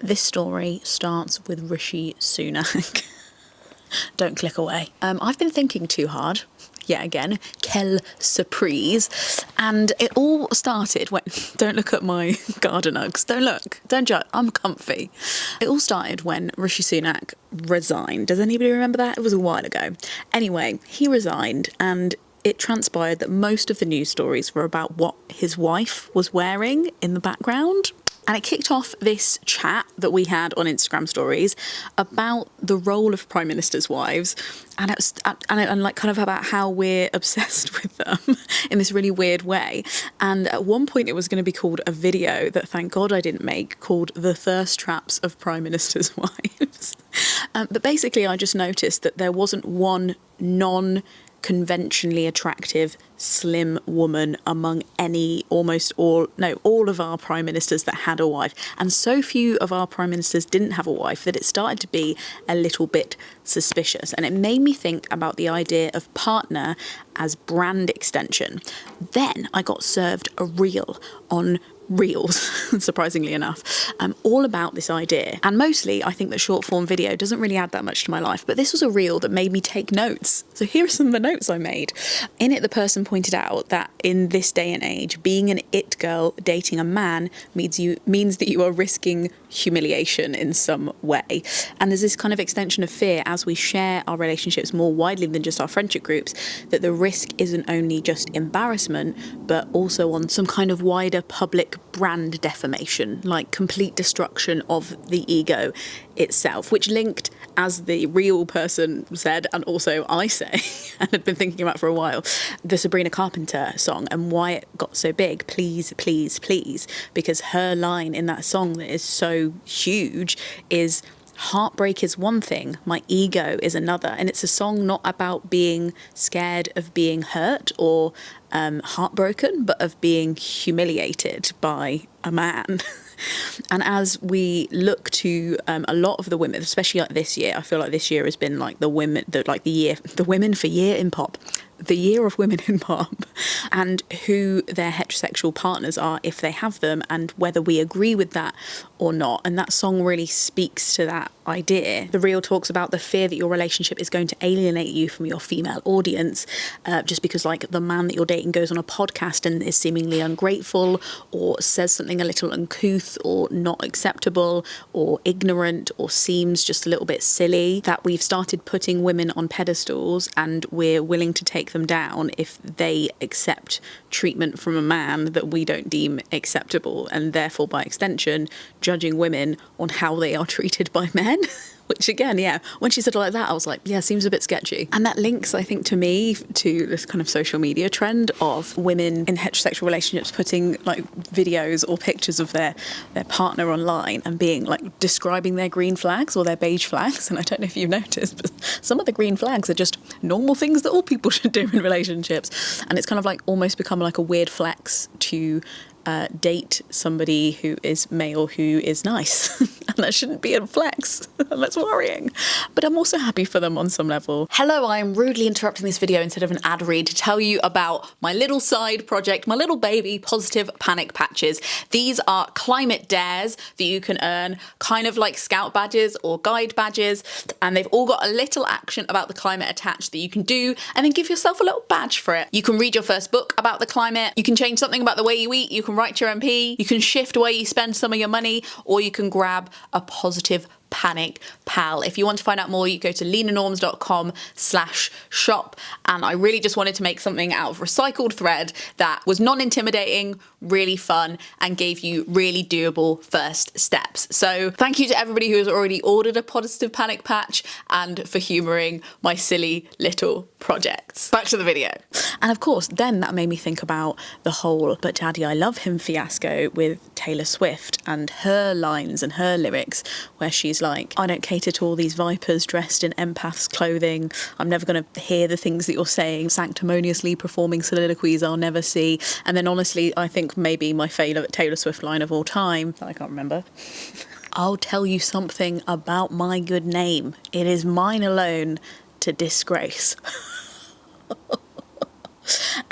This story starts with Rishi Sunak. Don't click away. I've been thinking too hard. Yet again, quelle surprise. And it all started when, don't look at my garden Uggs, don't look, don't judge, I'm comfy. It all started when Rishi Sunak resigned. Does anybody remember that? It was a while ago. Anyway, he resigned and it transpired that most of the news stories were about what his wife was wearing in the background. And it kicked off this chat that we had on Instagram stories about the role of Prime Ministers' wives, and it was and like kind of about how we're obsessed with them in this really weird way. And at one point it was going to be called a video that thank God I didn't make, called The Thirst Traps of Prime Ministers' Wives. But basically I just noticed that there wasn't one non-conventionally attractive slim woman among all of our prime ministers that had a wife, and so few of our prime ministers didn't have a wife that it started to be a little bit suspicious. And it made me think about the idea of partner as brand extension. Then I got served a reel on Reels, surprisingly enough, all about this idea. And mostly I think that short form video doesn't really add that much to my life, but this was a reel that made me take notes. So here are some of the notes I made. In it, the person pointed out that in this day and age, being an it girl dating a man means that you are risking humiliation in some way. And there's this kind of extension of fear as we share our relationships more widely than just our friendship groups, that the risk isn't only just embarrassment, but also on some kind of wider public brand defamation, like complete destruction of the ego itself, which linked, as the real person said, and also I say, and had been thinking about for a while, the Sabrina Carpenter song and why it got so big, Please, Please, Please, because her line in that song that is so huge is, heartbreak is one thing, my ego is another. And it's a song not about being scared of being hurt or heartbroken, but of being humiliated by a man. And as we look to a lot of the women, especially like this year, I feel like this year has been like the women for year in pop. The year of women in pop, and who their heterosexual partners are, if they have them, and whether we agree with that or not. And that song really speaks to that idea. The reel talks about the fear that your relationship is going to alienate you from your female audience, just because like the man that you're dating goes on a podcast and is seemingly ungrateful or says something a little uncouth or not acceptable or ignorant or seems just a little bit silly, that we've started putting women on pedestals and we're willing to take them down if they accept treatment from a man that we don't deem acceptable, and therefore by extension judging women on how they are treated by men. Which again, yeah, when she said it like that, I was like, yeah, seems a bit sketchy. And that links, I think, to me, to this kind of social media trend of women in heterosexual relationships putting like videos or pictures of their partner online and being like describing their green flags or their beige flags. And I don't know if you've noticed, but some of the green flags are just normal things that all people should do in relationships. And it's kind of like almost become like a weird flex to date somebody who is male who is nice. And that shouldn't be a flex. That's worrying. But I'm also happy for them on some level. Hello, I am rudely interrupting this video instead of an ad read to tell you about my little side project, my little baby positive panic patches. These are climate dares that you can earn, kind of like scout badges or guide badges, and they've all got a little action about the climate attached that you can do, and then give yourself a little badge for it. You can read your first book about the climate, you can change something about the way you eat, you can write to your MP, you can shift where you spend some of your money, or you can grab a positive panic pal. If you want to find out more, you go to lenanorms.com/shop. And I really just wanted to make something out of recycled thread that was non-intimidating, really fun, and gave you really doable first steps. So thank you to everybody who has already ordered a positive panic patch and for humouring my silly little projects. Back to the video. And of course, then that made me think about the whole But Daddy, I Love Him fiasco with Taylor Swift and her lines and her lyrics, where she's like, I don't cater to all these vipers dressed in empaths clothing. I'm never going to hear the things that you're saying, sanctimoniously performing soliloquies I'll never see. And then honestly, I think maybe my favourite Taylor Swift line of all time, I can't remember. I'll tell you something about my good name. It is mine alone to disgrace.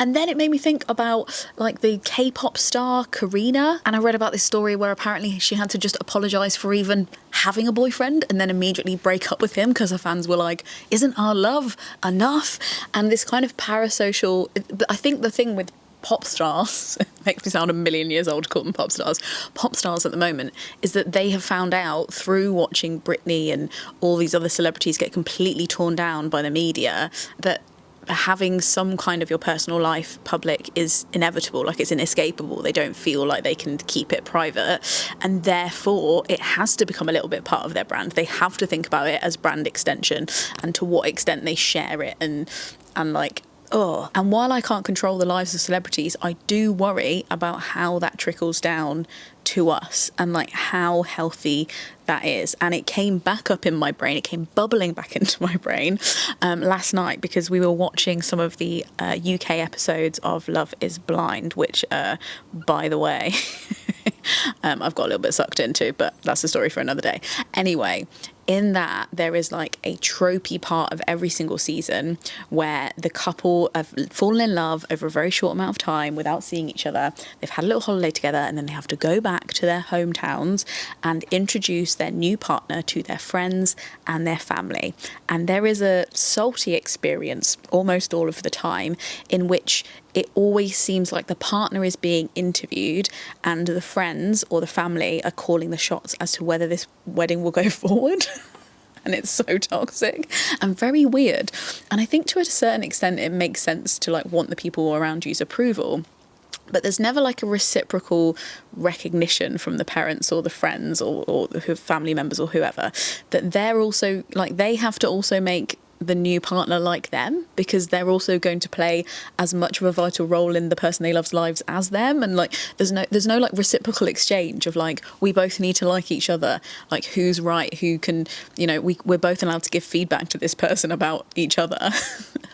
And then it made me think about like the K-pop star Karina, and I read about this story where apparently she had to just apologise for even having a boyfriend and then immediately break up with him because her fans were like, isn't our love enough? And this kind of parasocial, I think the thing with pop stars, it makes me sound a million years old to call them pop stars at the moment, is that they have found out through watching Britney and all these other celebrities get completely torn down by the media that having some kind of your personal life public is inevitable, like it's inescapable. They don't feel like they can keep it private, and therefore it has to become a little bit part of their brand. They have to think about it as brand extension and to what extent they share it and like, oh. And while I can't control the lives of celebrities, I do worry about how that trickles down to us and like how healthy that is. And it came back up in my brain, it came bubbling back into my brain last night because we were watching some of the UK episodes of Love is Blind, which by the way I've got a little bit sucked into, but that's a story for another day. Anyway, in that there is like a tropey part of every single season where the couple have fallen in love over a very short amount of time without seeing each other. They've had a little holiday together and then they have to go back to their hometowns and introduce their new partner to their friends and their family. And there is a salty experience almost all of the time in which it always seems like the partner is being interviewed and the friends or the family are calling the shots as to whether this wedding will go forward. And it's so toxic and very weird. And I think to a certain extent it makes sense to like want the people around you's approval. But there's never like a reciprocal recognition from the parents or the friends or the family members or whoever that they're also like, they have to also make the new partner like them, because they're also going to play as much of a vital role in the person they love's lives as them. And like there's no like reciprocal exchange of like, we both need to like each other, like who's right, who can, you know, we're both allowed to give feedback to this person about each other.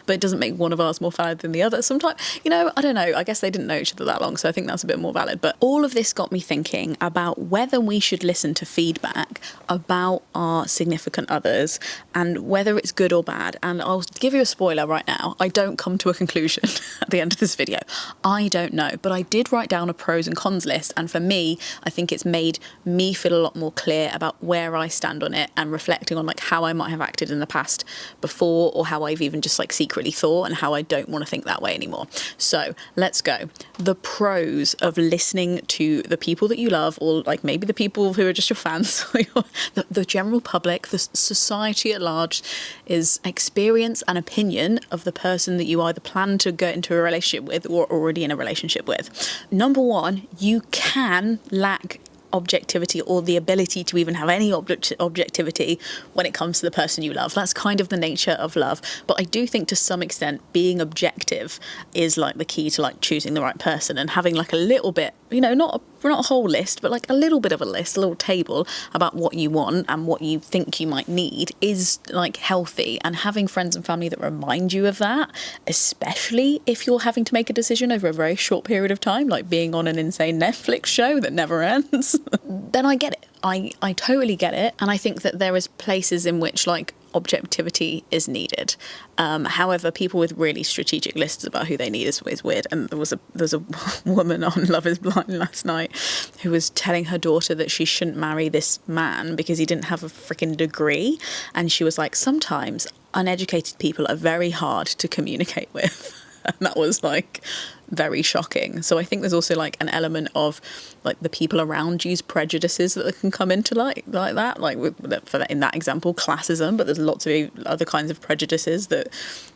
But it doesn't make one of ours more valid than the other. Sometimes, you know, I don't know, I guess they didn't know each other that long, so I think that's a bit more valid. But all of this got me thinking about whether we should listen to feedback about our significant others and whether it's good or bad. And I'll give you a spoiler right now. I don't come to a conclusion at the end of this video. I don't know, but I did write down a pros and cons list. And for me, I think it's made me feel a lot more clear about where I stand on it and reflecting on like how I might have acted in the past before, or how I've even just like secretly thought and how I don't want to think that way anymore. So let's go. The pros of listening to the people that you love, or like maybe the people who are just your fans, the general public, the society at large, is experience and opinion of the person that you either plan to get into a relationship with or already in a relationship with. Number one, you can lack objectivity or the ability to even have any objectivity when it comes to the person you love. That's kind of the nature of love. But I do think to some extent being objective is like the key to like choosing the right person, and having like a little bit, you know, not a whole list, but like a little bit of a list, a little table about what you want and what you think you might need is like healthy. And having friends and family that remind you of that, especially if you're having to make a decision over a very short period of time, like being on an insane Netflix show that never ends, then I get it. I totally get it. And I think that there is places in which like objectivity is needed. However, people with really strategic lists about who they need is weird. And there was a woman on Love is Blind last night who was telling her daughter that she shouldn't marry this man because he didn't have a freaking degree. And she was like, sometimes uneducated people are very hard to communicate with. And that was like very shocking. So I think there's also like an element of like the people around you's prejudices that can come into like that, like for that, in that example, classism, but there's lots of other kinds of prejudices that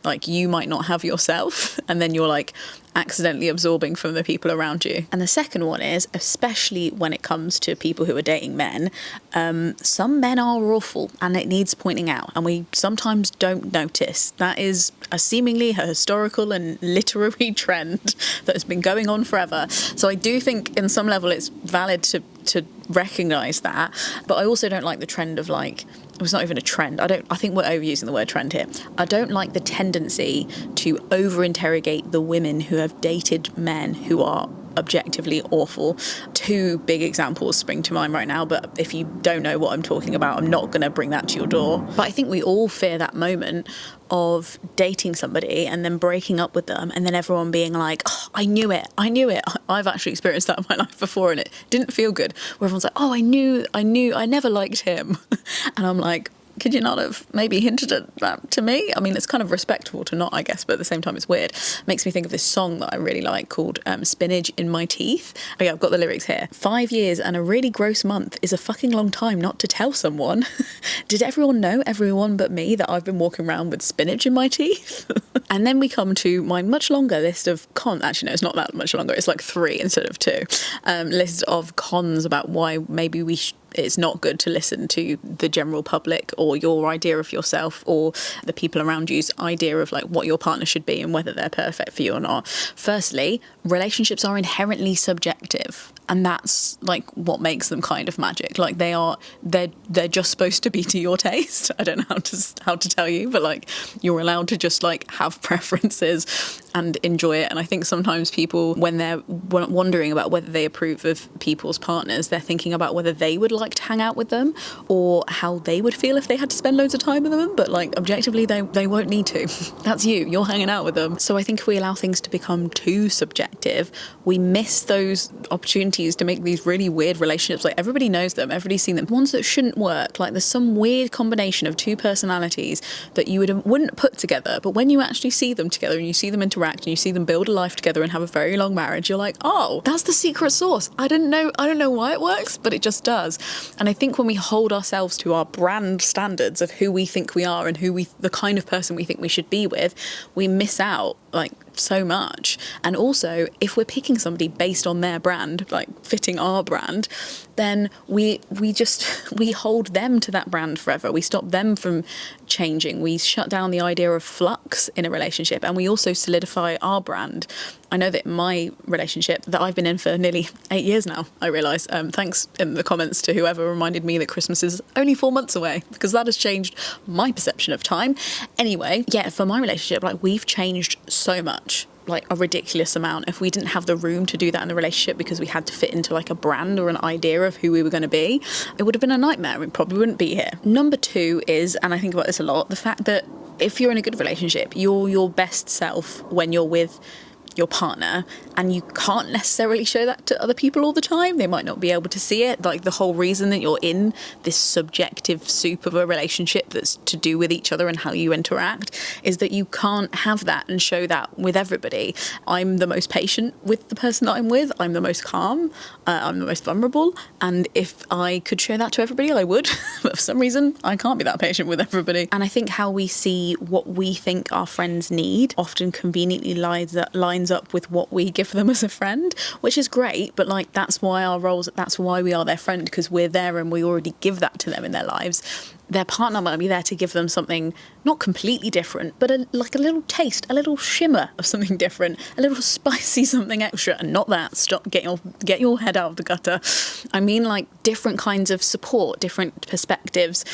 like you might not have yourself, and then you're like accidentally absorbing from the people around you. And the second one is, especially when it comes to people who are dating men, some men are awful and it needs pointing out, and we sometimes don't notice. That is a seemingly a historical and literary trend that has been going on forever. So I do think in some level it's valid to recognise that, but I also don't like the trend of like, it's not even a trend. I think we're overusing the word trend here. I don't like the tendency to over-interrogate the women who have dated men who are objectively awful. Two big examples spring to mind right now, but if you don't know what I'm talking about, I'm not going to bring that to your door. But I think we all fear that moment of dating somebody and then breaking up with them and then everyone being like, oh, I knew it. I've actually experienced that in my life before and it didn't feel good. Where everyone's like, oh, I knew, I never liked him. And I'm like, could you not have maybe hinted at that to me? I mean, it's kind of respectful to not, I guess, but at the same time, it's weird. It makes me think of this song that I really like called Spinach in My Teeth. Oh yeah, I've got the lyrics here. 5 years and a really gross month is a fucking long time not to tell someone. Did everyone know, everyone but me, that I've been walking around with spinach in my teeth? And then we come to my much longer list of cons. Actually, no, it's not that much longer. It's like 3 instead of 2. List of cons about why maybe it's not good to listen to the general public or your idea of yourself or the people around you's idea of like what your partner should be and whether they're perfect for you or not. Firstly, relationships are inherently subjective. And that's like what makes them kind of magic. Like they're just supposed to be to your taste. I don't know how to tell you, but like you're allowed to just like have preferences and enjoy it. And I think sometimes people, when they're wondering about whether they approve of people's partners, they're thinking about whether they would like to hang out with them or how they would feel if they had to spend loads of time with them. But like objectively, they won't need to. That's you're hanging out with them. So I think if we allow things to become too subjective, we miss those opportunities to make these really weird relationships. Like everybody knows them, everybody's seen them. Ones that shouldn't work. Like there's some weird combination of 2 personalities that you wouldn't put together, but when you actually see them together and you see them interact and you see them build a life together and have a very long marriage, you're like, oh, that's the secret sauce. I don't know why it works, but it just does. And I think when we hold ourselves to our brand standards of who we think we are and the kind of person we think we should be with, we miss out like so much. And also, if we're picking somebody based on their brand, like fitting our brand, then we hold them to that brand forever. We stop them from changing. We shut down the idea of flux in a relationship, and we also solidify our brand. I know that in my relationship that I've been in for nearly 8 years now, I realise, thanks in the comments to whoever reminded me that Christmas is only 4 months away, because that has changed my perception of time. Anyway, yeah, for my relationship, like we've changed so much, like a ridiculous amount. If we didn't have the room to do that in the relationship because we had to fit into like a brand or an idea of who we were going to be, it would have been a nightmare. We probably wouldn't be here. Number 2 is, and I think about this a lot, the fact that if you're in a good relationship, you're your best self when you're with your partner, and you can't necessarily show that to other people all the time. They might not be able to see it. Like the whole reason that you're in this subjective soup of a relationship that's to do with each other and how you interact is that you can't have that and show that with everybody. I'm the most patient with the person that I'm with. I'm the most calm. I'm the most vulnerable. And if I could show that to everybody, I would. But for some reason, I can't be that patient with everybody. And I think how we see what we think our friends need often conveniently lines up with what we give them as a friend, which is great, but like that's why we are their friend, because we're there and we already give that to them in their lives. Their partner might be there to give them something not completely different, but like a little taste, a little shimmer of something different, a little spicy something extra, and not that. Stop, get your head out of the gutter. I mean like different kinds of support, different perspectives,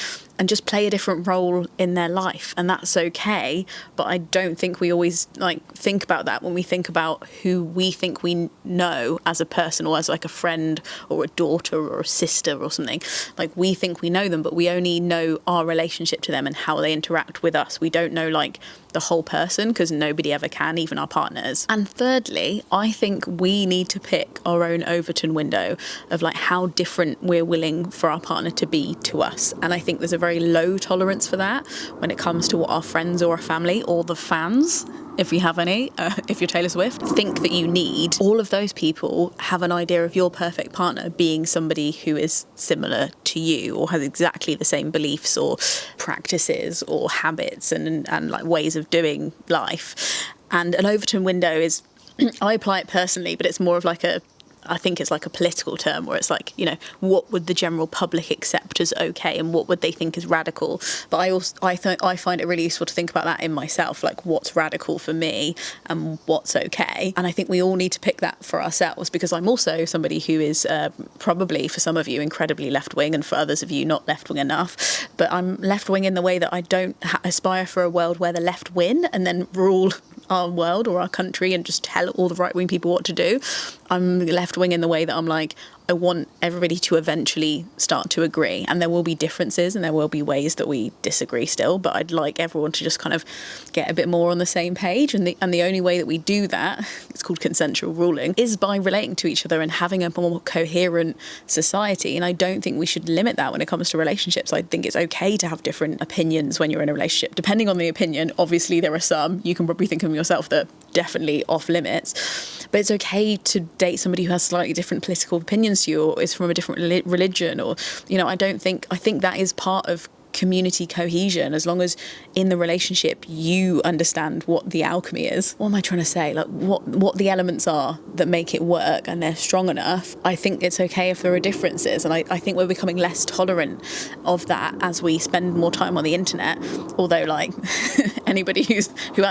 and just play a different role in their life, and that's okay. But I don't think we always like think about that when we think about who we think we know as a person or as like a friend or a daughter or a sister or something. Like we think we know them, but we only know our relationship to them and how they interact with us. We don't know like the whole person, because nobody ever can, even our partners. And thirdly, I think we need to pick our own Overton window of like how different we're willing for our partner to be to us. And I think there's a very low tolerance for that when it comes to what our friends or our family or the fans, if we have any, if you're Taylor Swift, think that you need. All of those people have an idea of your perfect partner being somebody who is similar to you or has exactly the same beliefs or practices or habits and like ways of doing life. And an Overton window is, I apply it personally, but it's more of like I think it's like a political term where it's like, you know, what would the general public accept as okay and what would they think is radical? But I find it really useful to think about that in myself, like what's radical for me and what's okay. And I think we all need to pick that for ourselves, because I'm also somebody who is probably, for some of you, incredibly left-wing, and for others of you, not left-wing enough. But I'm left-wing in the way that I don't aspire for a world where the left win and then rule our world or our country and just tell all the right-wing people what to do. I'm left-wing in the way that I'm like, I want everybody to eventually start to agree, and there will be differences and there will be ways that we disagree still, but I'd like everyone to just kind of get a bit more on the same page, and the only way that we do that, it's called consensual ruling, is by relating to each other and having a more coherent society. And I don't think we should limit that when it comes to relationships. I think it's okay to have different opinions when you're in a relationship. Depending on the opinion, obviously there are some, you can probably think of yourself, that definitely off limits, but it's okay to date somebody who has slightly different political opinions to you, or is from a different religion, or, you know, I think that is part of community cohesion, as long as in the relationship you understand what the alchemy is. What am I trying to say? Like what the elements are that make it work, and they're strong enough. I think it's okay if there are differences, and I think we're becoming less tolerant of that as we spend more time on the internet. Although, like, anybody who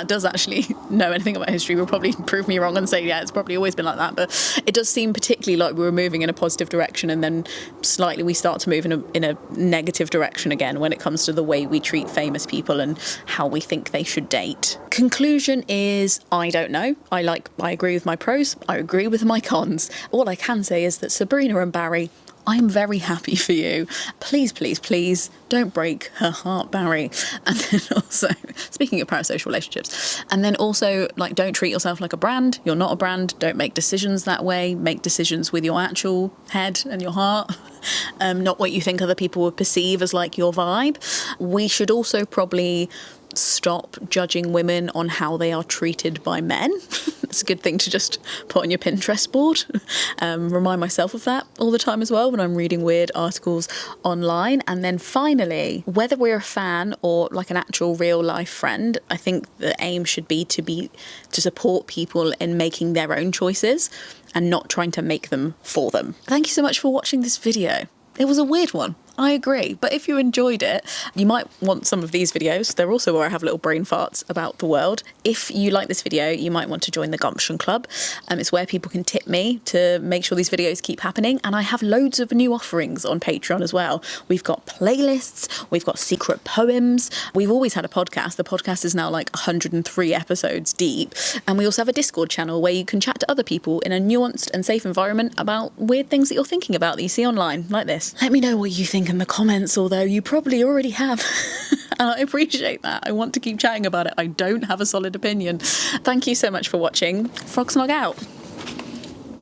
does actually know anything about history will probably prove me wrong and say, yeah, it's probably always been like that. But it does seem particularly like we were moving in a positive direction, and then slightly we start to move in a negative direction again when it comes to the way we treat famous people and how we think they should date. Conclusion is, I don't know. I agree with my pros. I agree with my cons. All I can say is that Sabrina and Barry, I'm very happy for you. Please, please, please don't break her heart, Barry. And then also, speaking of parasocial relationships, and then also, like, don't treat yourself like a brand. You're not a brand. Don't make decisions that way. Make decisions with your actual head and your heart. Not what you think other people would perceive as like your vibe. We should also probably stop judging women on how they are treated by men. It's a good thing to just put on your Pinterest board. Remind myself of that all the time as well when I'm reading weird articles online. And then finally, whether we're a fan or like an actual real life friend, I think the aim should be to support people in making their own choices and not trying to make them for them. Thank you so much for watching this video. It was a weird one, I agree, but if you enjoyed it, you might want some of these videos. They're also where I have little brain farts about the world. If you like this video, you might want to join the Gumption Club. It's where people can tip me to make sure these videos keep happening, and I have loads of new offerings on Patreon as well. We've got playlists, we've got secret poems, we've always had a podcast. The podcast is now like 103 episodes deep, and we also have a Discord channel where you can chat to other people in a nuanced and safe environment about weird things that you're thinking about that you see online, like this. Let me know what you think in the comments, although you probably already have. And I appreciate that. I want to keep chatting about it. I don't have a solid opinion. Thank you so much for watching. Frogsnog out.